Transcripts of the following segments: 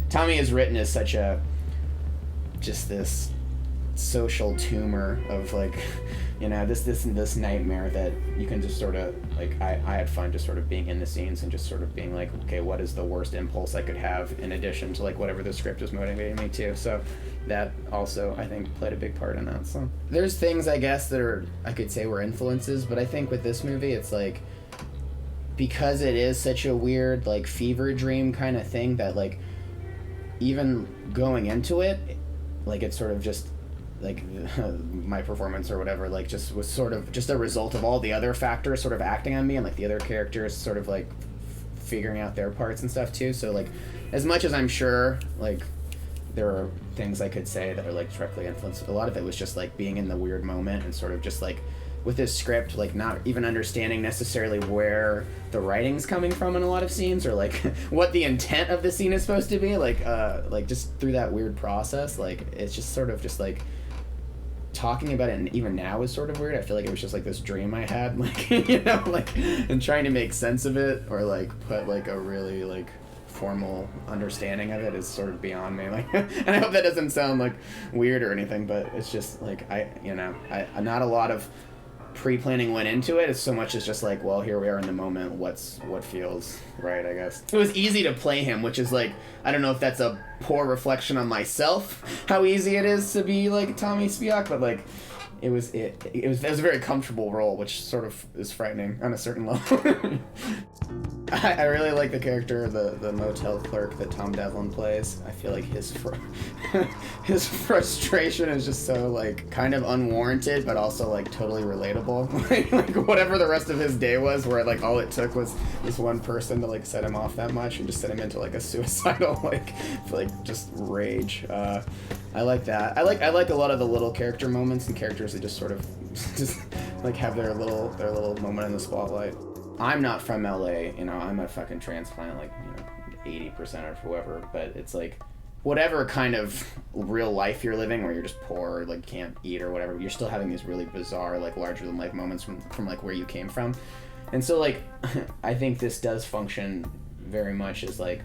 Tommy is written as such a just this social tumor of like, you know, this nightmare that you can just sort of like, I had fun just sort of being in the scenes and just sort of being like, okay, what is the worst impulse I could have in addition to like whatever the script is motivating me to. So that also I think played a big part in that. So there's things I guess that are, I could say, were influences, but I think with this movie it's like, because it is such a weird like fever dream kind of thing, that like even going into it, like it's sort of just like my performance or whatever, like just was sort of just a result of all the other factors sort of acting on me, and like the other characters sort of like figuring out their parts and stuff too. So like, as much as I'm sure like there are things I could say that are like directly influenced, a lot of it was just like being in the weird moment and sort of just like with this script, like not even understanding necessarily where the writing's coming from in a lot of scenes, or like what the intent of the scene is supposed to be, like just through that weird process, like it's just sort of just like talking about it, and even now is sort of weird. I feel like it was just like this dream I had, like, you know, like, and trying to make sense of it or like put like a really like formal understanding of it is sort of beyond me, like, and I hope that doesn't sound like weird or anything, but it's just like I not a lot of pre-planning went into it. It's so much as just like, well, here we are in the moment, what feels right, I guess. It was easy to play him, which is like, I don't know if that's a poor reflection on myself, how easy it is to be like Tommy Spioch, but like it was a very comfortable role, which sort of is frightening on a certain level. I really like the character, the motel clerk that Tom Devlin plays. I feel like his frustration is just so like kind of unwarranted, but also like totally relatable. like whatever the rest of his day was, where like all it took was this one person to like set him off that much and just set him into like a suicidal like just rage. I like that. I like a lot of the little character moments and characters that just sort of just like have their little moment in the spotlight. I'm not from LA, you know, I'm a fucking transplant, like, you know, 80% or whoever, but it's like, whatever kind of real life you're living, where you're just poor, or like can't eat or whatever, you're still having these really bizarre, like larger than life moments from like where you came from. And so like, I think this does function very much as like,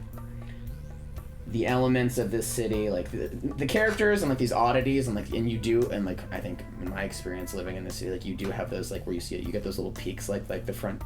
the elements of this city, like the characters and like these oddities, and like, and you do, and like, I think in my experience living in the city, like you do have those, like where you see it, you get those little peaks, like the front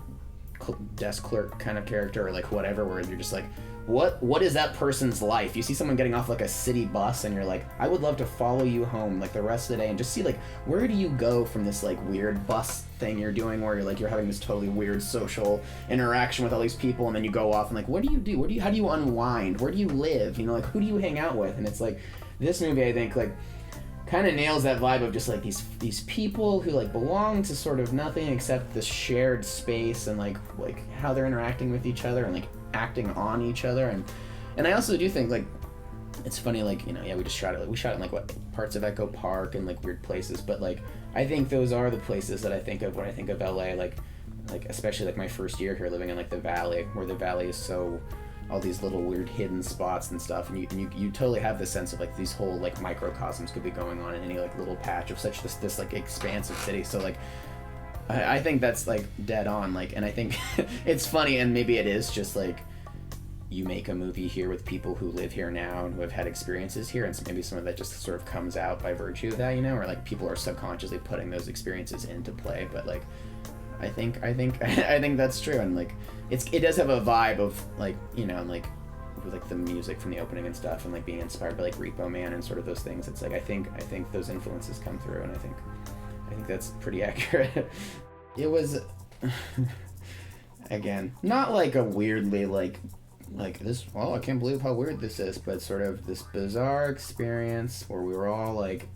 desk clerk kind of character, or like whatever, where you're just like, what is that person's life? You see someone getting off like a city bus and you're like, I would love to follow you home like the rest of the day and just see like, where do you go from this like weird bus thing you're doing, where you're having this totally weird social interaction with all these people, and then you go off and like, what do you do? How do you unwind? Where do you live? You know, like, who do you hang out with? And it's like, this movie, I think, like kind of nails that vibe of just like these people who like belong to sort of nothing except this shared space, and like how they're interacting with each other and like acting on each other. And I also do think like it's funny, like, you know, yeah, we shot it in like what parts of Echo Park and like weird places, but like I think those are the places that I think of when I think of LA, like especially like my first year here living in like the Valley, where the Valley is so all these little weird hidden spots and stuff, and you totally have the sense of like these whole like microcosms could be going on in any like little patch of such this like expansive city. So like I think that's like dead on, like, and I think it's funny, and maybe it is just like you make a movie here with people who live here now and who have had experiences here, and so maybe some of that just sort of comes out by virtue of that, you know, or like people are subconsciously putting those experiences into play. But like I think that's true, and like it does have a vibe of like, you know, and like with like the music from the opening and stuff, and like being inspired by like Repo Man and sort of those things. It's like I think those influences come through, and I think that's pretty accurate. It was again not like a weirdly like this, well, I can't believe how weird this is, but sort of this bizarre experience where we were all like,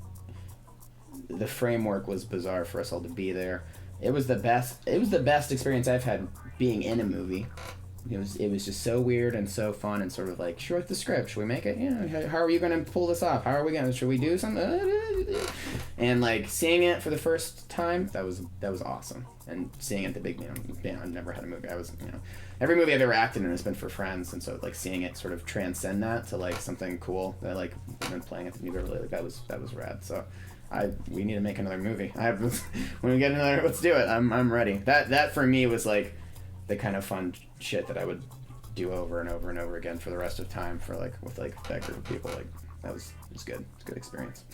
the framework was bizarre for us all to be there. It was the best experience I've had being in a movie. It was just so weird and so fun, and sort of like, she wrote the script, should we make it? Yeah, how are you gonna pull this off? Should we do something? And like seeing it for the first time, that was awesome. And seeing it at the big, I've never had a movie. Every movie I've ever acted in has been for friends, and so like seeing it sort of transcend that to like something cool, that like, and then playing at the New Beverly, like that was rad. So we need to make another movie. When we get another, let's do it. I'm ready. That for me was like the kind of fun shit that I would do over and over and over again for the rest of time for like with like that group of people. Like it was good. It's a good experience.